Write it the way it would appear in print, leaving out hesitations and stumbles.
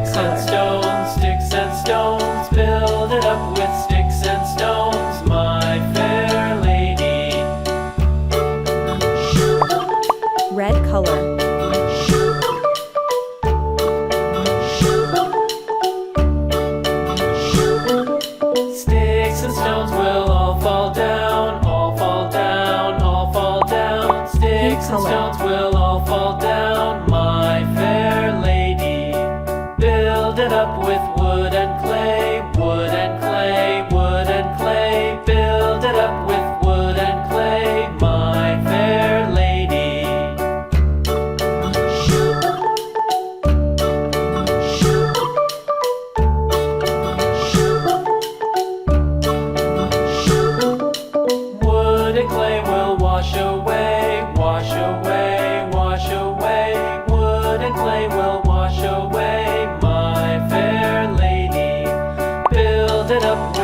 color. Sticks and stones, build it up with sticks and stones, my fair lady. Red color. Sticks and stones will all fall down, all fall down, all fall down. Sticks and stones will all fall down, my fair lady. Build it up with wood and clay, wood and clay, wood and clay. Build it up with wood and clay, my fair lady. Wood and clay will wash away, wash away, wash away. Wood and clay will wash away, my fair lady. Build it up